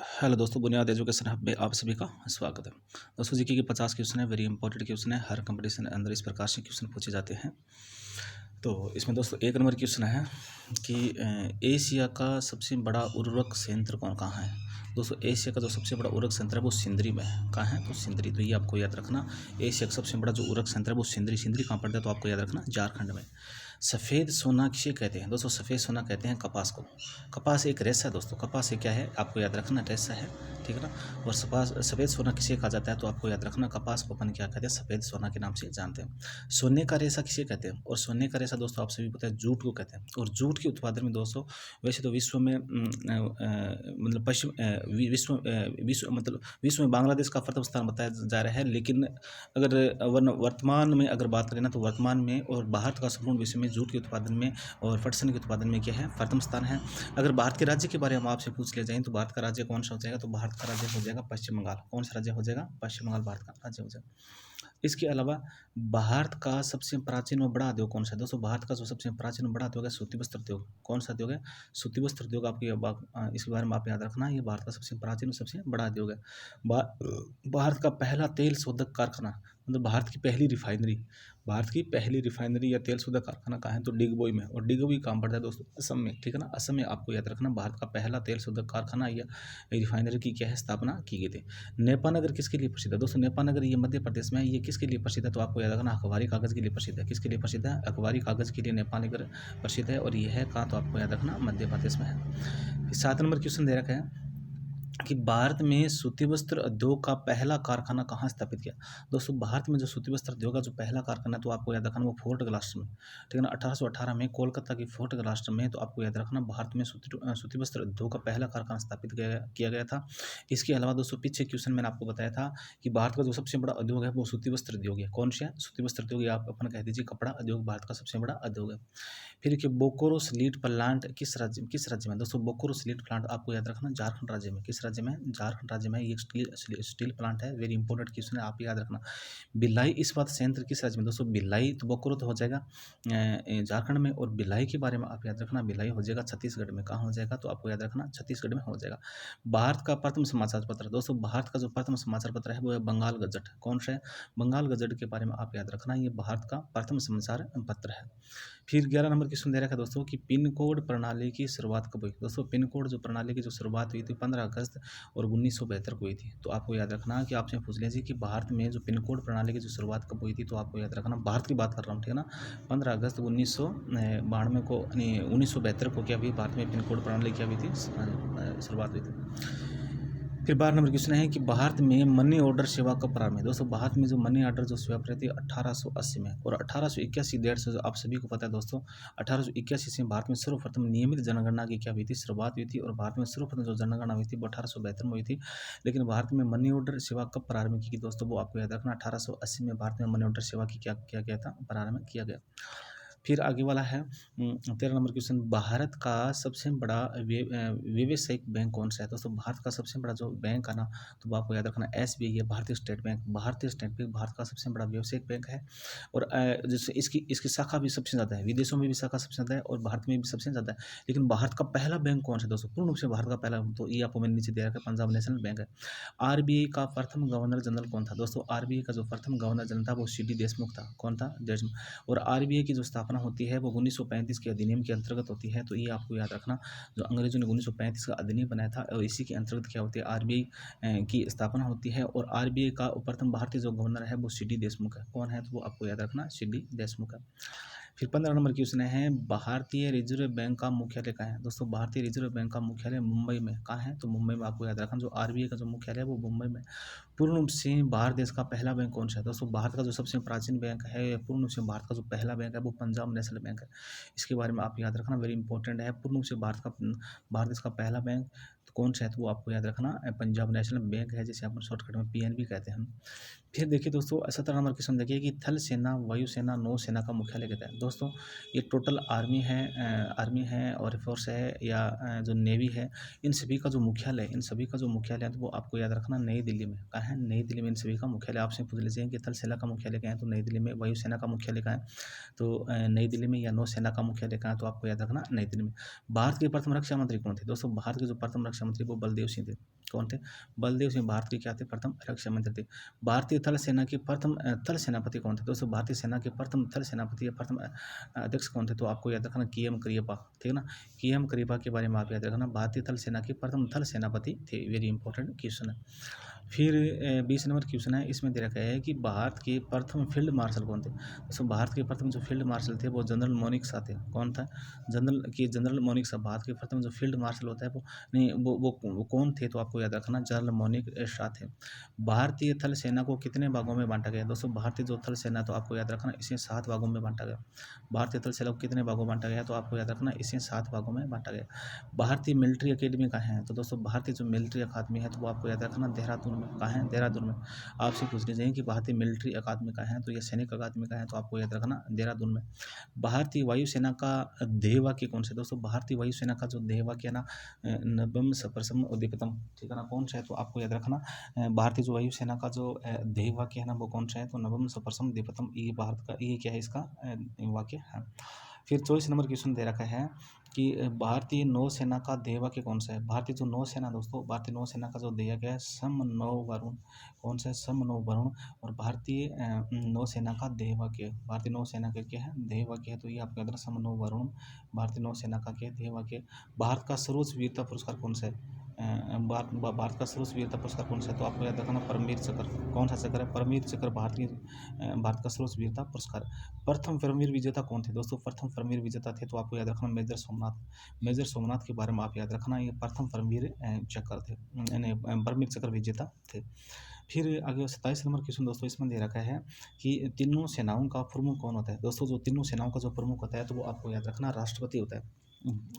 Hello दोस्तों, बुनियाद education hub में आप सभी का स्वागत है। दोस्तों, जीके के 50 क्वेश्चन है, वेरी इंपॉर्टेंट क्वेश्चन है। हर कंपटीशन के अंदर इस प्रकार से क्वेश्चन पूछे जाते हैं। तो इसमें दोस्तों एक नंबर क्वेश्चन है कि एशिया का सबसे बड़ा उर्वरक संयंत्र कहाँ है। दोस्तों, एशिया का जो सबसे बड़ा उर्वरक संयंत्र है वो सिंदरी में है। कहाँ है? तो सिंदरी। तो ये आपको याद रखना, एशिया का सबसे बड़ा जो उर्वरक संयंत्र है वो सिंदरी। सिंदरी कहाँ पड़ता है? तो आपको याद रखना, झारखंड में। सफ़ेद सोना किसे कहते हैं? दोस्तों, सफ़ेद सोना कहते हैं कपास को। कपास एक रेशा है दोस्तों। कपास एक क्या है? आपको याद रखना, रेशा है। ठीक है ना। और सफ़ेद सोना किसे कहा जाता है? तो आपको याद रखना, कपास को अपन क्या कहते हैं? सफ़ेद सोना के नाम से जानते हैं। सोने का रेशा किसे कहते हैं? और सोने का रेशा दोस्तों आप सभी पता है, जूट को कहते हैं। और जूट के उत्पादन में दोस्तों वैसे तो विश्व में मतलब विश्व में बांग्लादेश का प्रथम स्थान बताया जा रहा है। लेकिन अगर वर्तमान में अगर बात करें ना, तो वर्तमान में और भारत का संपूर्ण विश्व में जूट के उत्पादन में और पटसन के उत्पादन में क्या है? प्रथम स्थान है। अगर भारत के राज्य के बारे में आपसे पूछ लिया जाए तो भारत का राज्य कौन सा हो जाएगा? तो भारत का राज्य हो जाएगा पश्चिम बंगाल। कौन सा राज्य हो जाएगा? पश्चिम बंगाल भारत का राज्य हो जाएगा। इसके अलावा भारत का सबसे प्राचीन और बड़ा उद्योग कौन सा है? दोस्तों, भारत का जो सबसे प्राचीन और बड़ा उद्योग है सूती वस्त्र उद्योग। कौन सा उद्योग है? सूती वस्त्र उद्योग। इसके बारे में आप याद रखना, ये भारत का सबसे प्राचीन और सबसे बड़ा उद्योग है। भारत का पहला तेल शोधक कारखाना, मतलब भारत की पहली रिफाइनरी या तेल शोधक कारखाना कहाँ है? तो डिगबोई में। और डिगबोई कहाँ पड़ता है दोस्तों? असम में। ठीक है ना। असम में आपको याद रखना, भारत का पहला तेल शोधक कारखाना या रिफाइनरी की क्या है? स्थापना की गई थी। नेपानगर किसके लिए प्रसिद्ध है? दोस्तों, नेपानगर ये मध्य प्रदेश में है। ये किसके लिए प्रसिद्ध है? तो आपको याद रखना, अखबारी कागज के लिए प्रसिद्ध है। किसके लिए प्रसिद्ध है? अखबारी कागज के लिए नेपानगर प्रसिद्ध है। और ये है कहाँ? तो आपको याद रखना, मध्य प्रदेश में है। 7 नंबर क्वेश्चन दे रखा है कि भारत में सूती वस्त्र उद्योग का पहला कारखाना कहाँ स्थापित किया? दोस्तों, भारत में जो सूती वस्त्र उद्योग का जो पहला कारखाना है तो आपको याद रखना वो फोर्ट ग्लास्टर में। ठीक है ना। 1818 में कोलकाता की फोर्ट ग्लास्टर में। तो आपको याद रखना, भारत में सूती वस्त्र उद्योग का पहला कारखाना स्थापित किया गया था। इसके अलावा दोस्तों पीछे क्वेश्चन मैंने आपको बताया था कि भारत का जो सबसे बड़ा उद्योग है वो सूती वस्त्र उद्योग है। कौन सा है? सूती वस्त्र उद्योग। आप अपन कह दीजिए कपड़ा उद्योग भारत का सबसे बड़ा उद्योग है। फिर कि बोकारो स्लीट प्लांट किस राज्य में? दोस्तों, बोकारो स्लीट प्लांट आपको याद रखना, झारखंड राज्य में। किस राज्य में? झारखंड राज्य में। ये स्टील प्लांट है। वेरी इंपॉर्टेंट क्वेश्चन है, आप याद रखना। भिलाई इस्पात संयंत्र किस राज्य में? दोस्तों, भिलाई तो बोकारो तो हो जाएगा झारखंड में। और भिलाई के बारे में आप याद रखना, भिलाई हो जाएगा छत्तीसगढ़ में। कहाँ हो जाएगा? तो आपको याद रखना, छत्तीसगढ़ में हो जाएगा। भारत का प्रथम समाचार पत्र। दोस्तों, भारत का जो प्रथम समाचार पत्र है वो है बंगाल गजट। कौन सा है? बंगाल गजट के बारे में आप याद रखना, ये भारत का प्रथम समाचार पत्र है। फिर 11 नंबर क्वेश्चन दे रखा है दोस्तों कि पिन कोड प्रणाली की शुरुआत कब हुई? दोस्तों, पिन कोड जो प्रणाली की जो शुरुआत हुई थी 15 अगस्त और 1972 को हुई थी। तो आपको याद रखना कि आपसे पूछ लीजिए कि भारत में जो पिन कोड प्रणाली की जो शुरुआत कब हुई थी, तो आपको याद रखना, भारत की बात कर रहा हूँ। ठीक है ना। 15 अगस्त 1992 को, यानी 1972 को क्या हुई? भारत में पिन कोड प्रणाली क्या हुई थी? शुरुआत हुई थी। फिर 12 नंबर क्वेश्चन है कि भारत में मनी ऑर्डर सेवा कब प्रारंभ है? दोस्तों, भारत में जो मनी ऑर्डर जो सेवा प्रति 1880 में। और 1881 डेट से आप सभी को पता है दोस्तों, 1881 से भारत में सर्वप्रथम नियमित जनगणना की क्या हुई थी? शुरुआत हुई थी। और भारत में सर्वप्रथम जो जनगणना हुई थी वो 1872 में हुई थी। लेकिन भारत में मनी ऑर्डर सेवा कब प्रारंभ की गई दोस्तों? वो आपको याद रखना, 1880 में भारत में मनी ऑर्डर सेवा की क्या किया गया था? प्रारंभ किया गया। फिर आगे वाला है 13 नंबर क्वेश्चन, भारत का सबसे बड़ा व्यावसायिक बैंक कौन सा है? दोस्तों, भारत का सबसे बड़ा जो बैंक है ना, तो वो आपको याद रखना SBI है, भारतीय स्टेट बैंक। भारतीय स्टेट बैंक भारत का सबसे बड़ा व्यावसायिक बैंक है। और जैसे इसकी शाखा भी सबसे ज़्यादा है, विदेशों में भी शाखा सबसे ज़्यादा है और भारत में भी सबसे ज़्यादा है। लेकिन भारत का पहला बैंक कौन सा है दोस्तों? पूर्ण रूप से भारत का पहला, तो ये आपको मैंने नीचे दे रखा है, पंजाब नेशनल बैंक है। RBI का प्रथम गवर्नर जनरल कौन था? दोस्तों, RBI का जो प्रथम गवर्नर जनरल था वो CD देशमुख था। कौन था? देशमुख। और RBI की जो स्थापना होती है वो 1935 के अधिनियम के अंतर्गत होती है। तो ये आपको याद रखना, जो अंग्रेजों ने 1935 का अधिनियम बनाया था और इसी के अंतर्गत क्या होती है? RBI की स्थापना होती है। और RBI का प्रथम भारतीय जो गवर्नर है वो CD देशमुख है। कौन है? तो वो आपको याद रखना, CD देशमुख है। फिर 15 नंबर क्वेश्चन है, भारतीय रिजर्व बैंक का मुख्यालय कहाँ है? दोस्तों, भारतीय रिजर्व बैंक का मुख्यालय मुंबई में। कहाँ है? तो मुंबई में। आपको याद रखना, जो RBI का जो मुख्यालय है वो मुंबई में। पूर्ण रूप से भारत देश का पहला बैंक कौन सा है? दोस्तों, भारत का जो सबसे प्राचीन बैंक है, पूर्ण रूप से भारत का जो पहला बैंक है वो पंजाब नेशनल बैंक है। इसके बारे में आप याद रखना, वेरी इंपॉर्टेंट है। पूर्ण रूप से भारत देश का पहला बैंक तो कौन सा है? तो वो आपको याद रखना, पंजाब नेशनल बैंक है, जिसे अपन शॉर्टकट में PNB कहते हैं। फिर देखिए दोस्तों, 17 नंबर क्वेश्चन देखिए कि थल सेना, वायुसेना, नौसेना का मुख्यालय कहता है। दोस्तों, ये टोटल आर्मी है और फोर्स है या जो नेवी है, इन सभी का जो मुख्यालय है तो वो आपको याद रखना नई दिल्ली में। कहाँ कहाँ है? नई दिल्ली में इन सभी का मुख्यालय। आपसे पूछ लीजिए कि थल सेना का मुख्यालय कहाँ है? तो नई दिल्ली में। वायुसेना का मुख्यालय कहाँ है? तो नई दिल्ली में। या नौसेना का मुख्यालय कहाँ है? तो आपको याद रखना नई दिल्ली में। भारत के प्रथम रक्षा मंत्री कौन थे? दोस्तों भारत के जो प्रथम रक्षा मंत्री वो बलदेव सिंह थे। कौन थे? बलदेव सिंह भारत के क्या थे? प्रथम रक्षा मंत्री थे। भारतीय थल सेना के प्रथम थल सेनापति कौन थे? दोस्तों भारतीय सेना के प्रथम थल सेनापति या प्रथम अध्यक्ष कौन थे? तो आपको याद रखना के.एम. करियप्पा। ठीक है ना? के.एम. करियप्पा के बारे में आप याद रखना। भारतीय थल सेना के प्रथम थल सेनापति थे। वेरी इंपॉर्टेंट क्वेश्चन है। फिर 20 नंबर क्वेश्चन है, इसमें दे रखा है कि भारत के प्रथम फील्ड मार्शल कौन थे? दोस्तों भारत के प्रथम जो फील्ड मार्शल थे वो जनरल मोनिक शा थे। कौन था? जनरल मोनिक शा। भारत के प्रथम जो फील्ड मार्शल होता है वो नहीं वो कौन थे? तो आपको याद रखना जनरल मोनिक शा थे। भारतीय थल सेना को कितने भागों में बांटा गया? दोस्तों भारतीय जो थल सेना, तो आपको याद रखना इसे 7 भागों में बांटा गया। भारतीय थल सेना को कितने भागों में बांटा गया? तो आपको याद रखना इसे 7 भागों में बांटा गया। भारतीय मिलिट्री अकेडमी कहाँ है? तो दोस्तों भारतीय जो मिलिट्री अकादमी है तो वो आपको याद रखना देहरादून में। कहाँ है? देहरादून में। आपसे पूछनी चाहिए कि भारतीय मिलिट्री अकादमी कहाँ है? तो ये सैनिक अकादमी कहाँ है? तो आपको याद रखना देहरादून में। भारतीय वायुसेना का ध्येय वाक्य कौन सा है? दोस्तों भारतीय वायुसेना का जो ध्येय वाक्य है ना, नवम सप्रसम उद्दीपतम। ठीक है ना? कौन सा है? तो आपको याद रखना भारतीय जो वायुसेना का जो ध्येय वाक्य है ना वो कौन सा है? तो नवम सप्रसम उद्दीपतम। ये भारत का ये क्या है? इसका वाक्य है। फिर 24 नंबर क्वेश्चन दे रखा है कि भारतीय नौसेना का ध्येय वाक्य कौन सा है? भारतीय जो नौसेना, दोस्तों भारतीय नौसेना का जो ध्येय वाक्य है सम नौ वरुण। कौन सा है? सम नौ वरुण। और भारतीय नौसेना का ध्येय वाक्य, भारतीय नौसेना का क्या है? ध्येय वाक्य है। तो ये आपको याद रखना सम नौ वरुण। भारतीय नौसेना का क्या ध्येय वाक्य? भारत का सर्वोच्च वीरता पुरस्कार कौन सा है? भारत का सर्वोच्च वीरता पुरस्कार कौन सा है? तो आपको याद रखना परमवीर चक्र। कौन सा चक्र है? परमवीर चक्र भारत का सर्वोच्च वीरता पुरस्कार। प्रथम परमवीर विजेता कौन थे? दोस्तों प्रथम परमवीर विजेता थे तो आपको याद रखना मेजर सोमनाथ। मेजर सोमनाथ के बारे में आप याद रखना, ये प्रथम परमवीर चक्र थे, परमवीर चक्र विजेता थे। फिर आगे 27 नंबर क्वेश्चन दोस्तों इसमें दे रखा है कि तीनों सेनाओं का प्रमुख कौन होता है? दोस्तों जो तीनों सेनाओं का जो प्रमुख होता है तो वो आपको याद रखना राष्ट्रपति होता है।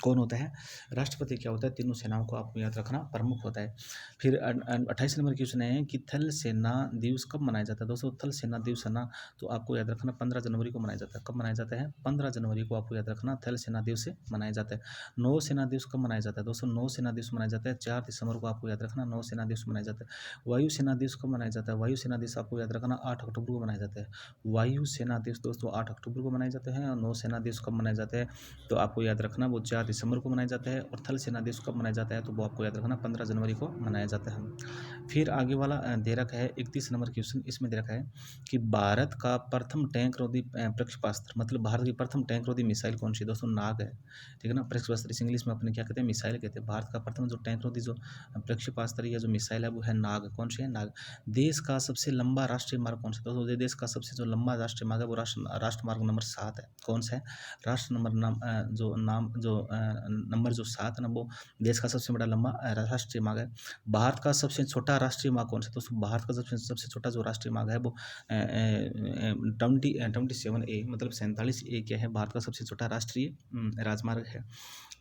कौन होता है? राष्ट्रपति क्या होता है? तीनों सेनाओं को आपको याद रखना प्रमुख होता है। फिर 28 नंबर क्वेश्चन है कि थल सेना दिवस कब मनाया जाता है? दोस्तों थल सेना दिवस है ना, तो आपको याद रखना 15 जनवरी को मनाया जाता है। कब मनाया जाता है? 15 जनवरी को आपको याद रखना थल सेना दिवस से मनाया जाता है। नौ सेना दिवस कब मनाया जाता है? दोस्तों नौ सेना दिवस मनाया जाता है 4 दिसंबर को। आपको याद रखना नौ सेना दिवस मनाया जाता है। वायु सेना दिवस कब मनाया जाता है? वायु सेना दिवस आपको याद रखना 8 अक्टूबर को मनाया जाता है। वायु सेना दिवस दोस्तों 8 अक्टूबर को मनाए जाते हैं। और नौ सेना दिवस कब मनाए जाते हैं? तो आपको याद रखना वो 4 दिसंबर को मनाया जाता है। और थल सेना दिवस कब मनाया जाता है? तो वो आपको याद रखना 15 जनवरी को मनाया जाता है। फिर आगे वाला दे रखा है 31 नंबर क्वेश्चन, इसमें दे रखा है कि भारत का प्रथम टैंक रोधी प्रक्षेपास्त्र, मतलब भारत की प्रथम टैंक रोधी मिसाइल कौन सी? दोस्तों नाग है। ठीक है ना? प्रक्षेपास्त्र इस इंग्लिश में अपने क्या कहते हैं? मिसाइल कहते हैं। भारत का प्रथम जो टैंक रोधी जो प्रक्षेपास्त्र या जो मिसाइल है वो है नाग। कौन सी है? नाग। देश का सबसे लंबा राष्ट्रीय मार्ग कौन सा? दोस्तों देश का सबसे जो लंबा राष्ट्रीय मार्ग है वो राष्ट्र मार्ग नंबर 7 है। कौन सा है? राष्ट्र नंबर नंबर जो 7 है ना वो देश का सबसे बड़ा लंबा राष्ट्रीय मार्ग है। भारत का सबसे छोटा राष्ट्रीय मार्ग कौन सा? दोस्तों भारत का सबसे छोटा जो राष्ट्रीय मार्ग है वो 27A, मतलब 47A क्या है? भारत का सबसे छोटा राष्ट्रीय राजमार्ग है।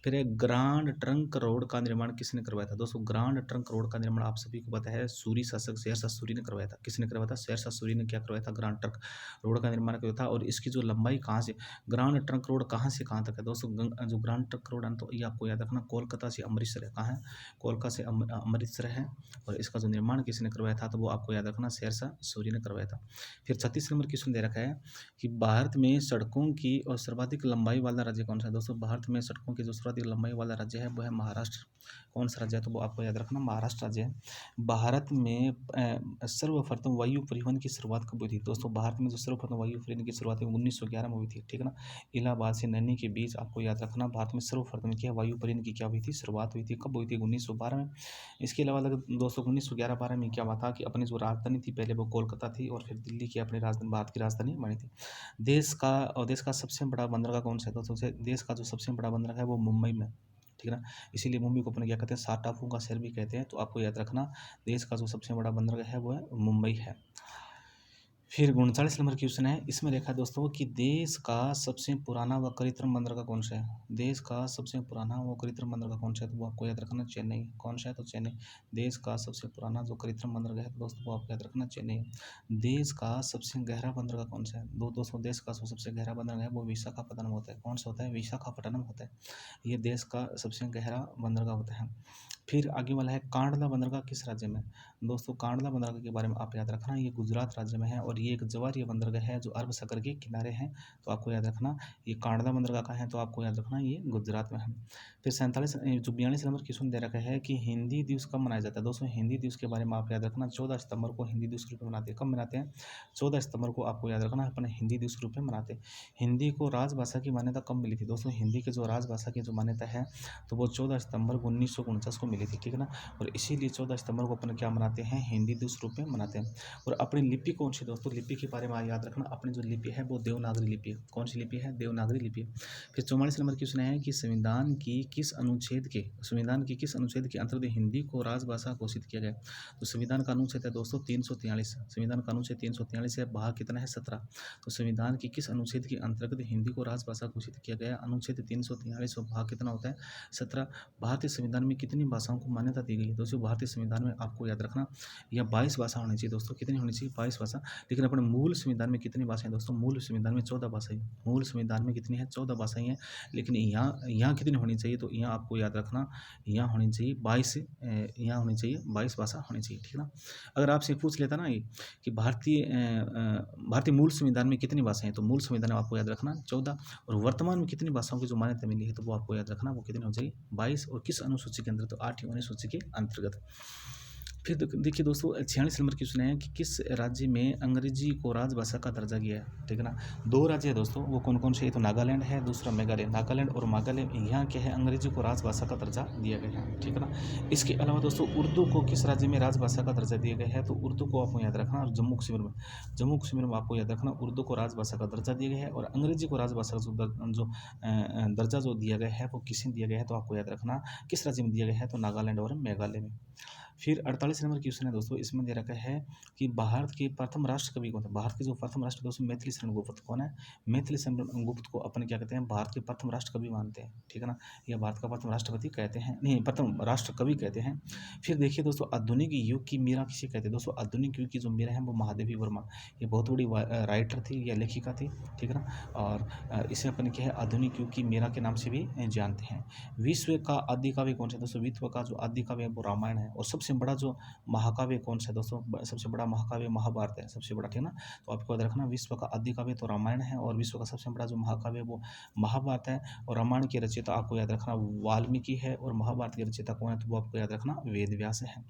फिर एक ग्रांड ट्रंक रोड का निर्माण किसने करवाया था? दोस्तों ग्रांड ट्रंक रोड का निर्माण आप सभी को पता है सूरी शासक शेरशाह सूरी ने करवाया था। किसने करवाया था? शेरशाह सूरी ने क्या करवाया था? ग्रांड ट्रंक रोड का निर्माण करवाया था। और इसकी जो लंबाई कहाँ से, ग्रांड ट्रंक रोड कहाँ से कहाँ तक है? दोस्तों जो ग्रांड ट्रंक रोड है तो ये आपको याद रखना कोलकाता से अमृतसर है। कहाँ है? कोलकाता से अमृतसर है। और इसका जो निर्माण किसने करवाया था? तो वो आपको याद रखना शेरशाह सूरी ने करवाया था। फिर 36 नंबर क्वेश्चन दे रखा है कि भारत में सड़कों की और सर्वाधिक लंबाई वाला राज्य कौन सा है? दोस्तों भारत में सड़कों की जो सर्वाधिक लंबाई वाला राज्य है वो है महाराष्ट्र। कौन सा राज्य है? तो वो आपको याद रखना महाराष्ट्र राज्य है। भारत में सर्वप्रथम वायु परिवहन की शुरुआत कब हुई थी? दोस्तों भारत में जो सर्वप्रथम वायु परिवहन की शुरुआत 1911 में हुई थी। ठीक है ना? इलाहाबाद से नैनी के बीच आपको याद रखना भारत में सर्वप्रथम क्या वायु परिवहन की क्या हुई थी? शुरुआत हुई थी। कब हुई थी? 1912 में। इसके अलावा दोस्तों 1911-12 में क्या हुआ था कि अपनी जो राजधानी थी पहले वो कोलकाता थी और फिर दिल्ली की अपनी राजधानी भारत की राजधानी बनी थी। देश का सबसे बड़ा बंदरगाह कौन सा है? दोस्तों देश का जो सबसे बड़ा बंदरगाह है वो मुंबई में। ठीक है ना? इसीलिए मुंबई को अपने क्या कहते हैं? 7 टापुओं का शहर भी कहते हैं। तो आपको याद रखना देश का जो सबसे बड़ा बंदरगाह है वो है मुंबई है। फिर 39 नंबर क्वेश्चन है, इसमें देखा दोस्तों कि देश का सबसे पुराना व कृत्रिम बंदरगाह कौन सा है? देश का सबसे पुराना व कृत्रिम बंदरगाह कौन सा है? तो वो आपको याद रखना चेन्नई। कौन सा है? तो चेन्नई। देश का सबसे पुराना जो कृत्रिम बंदरगाह है दोस्तों वो आपको याद रखना चेन्नई। देश का सबसे गहरा बंदरगाह कौन सा है? दोस्तों देश का जो सबसे गहरा बंदरगाह है वो विशाखापट्टनम होता है। कौन सा होता है? विशाखापट्टनम होता है। ये देश का सबसे गहरा बंदरगाह होता है। फिर आगे वाला है कांडला बंदरगाह किस राज्य में? दोस्तों कांडला बंदरगाह के बारे में आप याद रखना, ये गुजरात राज्य में है और ये एक जवारीय बंदरगाह है जो अरब सागर के किनारे है। तो आपको याद रखना ये कांडला बंदरगाह का है, तो आपको याद रखना ये गुजरात में है। फिर 47 जो 42 नंबर क्वेश्चन दे रखा है कि हिंदी दिवस कब मनाया जाता है? दोस्तों हिंदी दिवस के बारे में आप याद रखना 14 सितंबर को हिंदी दिवस के रूप में मनाते हैं। कब मनाते हैं? 14 सितंबर को आपको याद रखना अपने हिंदी दिवस के रूप में मनाते हैं। हिंदी को राजभाषा की मान्यता कब मिली थी? दोस्तों हिंदी के जो राजभाषा की जो मान्यता है तो वो 14 सितंबर को 1949 को मिली थी, ठीक है ना। और इसीलिए 14 सितंबर को अपन क्या मनाते हैं? हिंदी दिवस रूप में मनाते हैं। और अपनी लिपि कौन सी? दोस्तों लिपि के बारे में याद रखना, अपनी जो लिपि है वो देवनागरी लिपि है। कौन सी लिपि है? देवनागरी लिपि। फिर 44 नंबर क्वेश्चन है कि संविधान की किस अनुच्छेद के अंतर्गत हिंदी को राजभाषा घोषित किया गया? तो संविधान का अनुच्छेद है दोस्तों 343। संविधान का अनुच्छेद 343 है, भाग कितना है? 17। तो संविधान की किस अनुच्छेद के अंतर्गत हिंदी को राजभाषा घोषित किया गया? अनुच्छेद 343 और भाग कितना होता है? 17। भारतीय संविधान में कितनी भाषाओं को मान्यता दी गई है? दोस्तों भारतीय संविधान में आपको याद रखना यह 22 भाषा होनी चाहिए। दोस्तों कितनी होनी चाहिए? 22 भाषा। लेकिन अपने मूल संविधान में कितनी भाषाएं? दोस्तों मूल संविधान में 14 भाषाएं। मूल संविधान में कितनी है? 14 भाषाएं हैं। लेकिन यहाँ कितनी होनी चाहिए? तो यहाँ आपको याद रखना यहाँ होनी चाहिए 22, यहाँ होनी चाहिए 22 भाषा होनी चाहिए, ठीक है ना। अगर आपसे पूछ लेता ना ये कि भारतीय मूल संविधान में कितनी भाषाएं हैं, तो मूल संविधान में आपको याद रखना 14। और वर्तमान में कितनी भाषाओं की जो मान्यता मिली है तो वो आपको याद रखना वो कितनी हो जाएगी? 22। और किस अनुसूची के अंदर? तो 8वीं अनुसूची के अंतर्गत। फिर देखिए दोस्तों 46 नंबर क्वेश्चन है कि किस राज्य में अंग्रेजी को राजभाषा का दर्जा दिया है? ठीक है ना। 2 राज्य है दोस्तों, वो कौन कौन से? तो नागालैंड है, दूसरा मेघालय। नागालैंड और मेघालय यहाँ क्या है? अंग्रेजी को राजभाषा का दर्जा दिया गया है, ठीक है ना। इसके अलावा दोस्तों उर्दू को किस राज्य में राजभाषा का दर्जा दिया गया है? तो उर्दू को आपको याद रखना और जम्मू कश्मीर में आपको याद रखना उर्दू को राजभाषा का दर्जा दिया गया है। और अंग्रेजी को राजभाषा का जो दर्जा जो दिया गया है वो किसे दिया गया है? तो आपको याद रखना किस राज्य में दिया गया है? तो नागालैंड और मेघालय में। फिर 48 नंबर क्वेश्चन है दोस्तों, इसमें दे रखा है कि भारत के प्रथम राष्ट्र कवि कौन थे? भारत के जो प्रथम राष्ट्र दोस्तों मैथिली शरण गुप्त कौन है? मैथिली शरण गुप्त को अपन क्या कहते हैं? भारत के प्रथम राष्ट्र कवि मानते हैं, ठीक है ना। या भारत का प्रथम राष्ट्रपति कहते हैं, नहीं प्रथम राष्ट्र कवि कहते हैं। फिर देखिए दोस्तों आधुनिक युग की मीरा किसे कहते हैं? दोस्तों आधुनिक युग की जो मीरा है वो महादेवी वर्मा, ये बहुत बड़ी राइटर थी या लेखिका थी, ठीक है ना। और इसे अपन क्या है? आधुनिक युग की मीरा के नाम से भी जानते हैं। विश्व का आदि काव्य कौन सा? दोस्तों विश्व का जो आदि काव्य है वो रामायण है। और सबसे बड़ा जो महाकाव्य कौन सा है दोस्तों? सबसे बड़ा महाकाव्य महाभारत है, सबसे बड़ा, ठीक है ना। तो आपको याद रखना विश्व का आदि काव्य तो रामायण है और विश्व का सबसे बड़ा जो महाकाव्य है वो महाभारत है। और रामायण की रचयिता आपको याद रखना वाल्मीकि है और महाभारत की रचयिता कौन है? तो वो आपको याद रखना वेद व्यास है।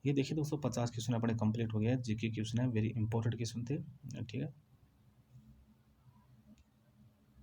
ये देखिए दोस्तों 50 क्वेश्चन अपने कंप्लीट हो गया। जीके क्वेश्चन है, वेरी इंपॉर्टेंट क्वेश्चन थे, ठीक है।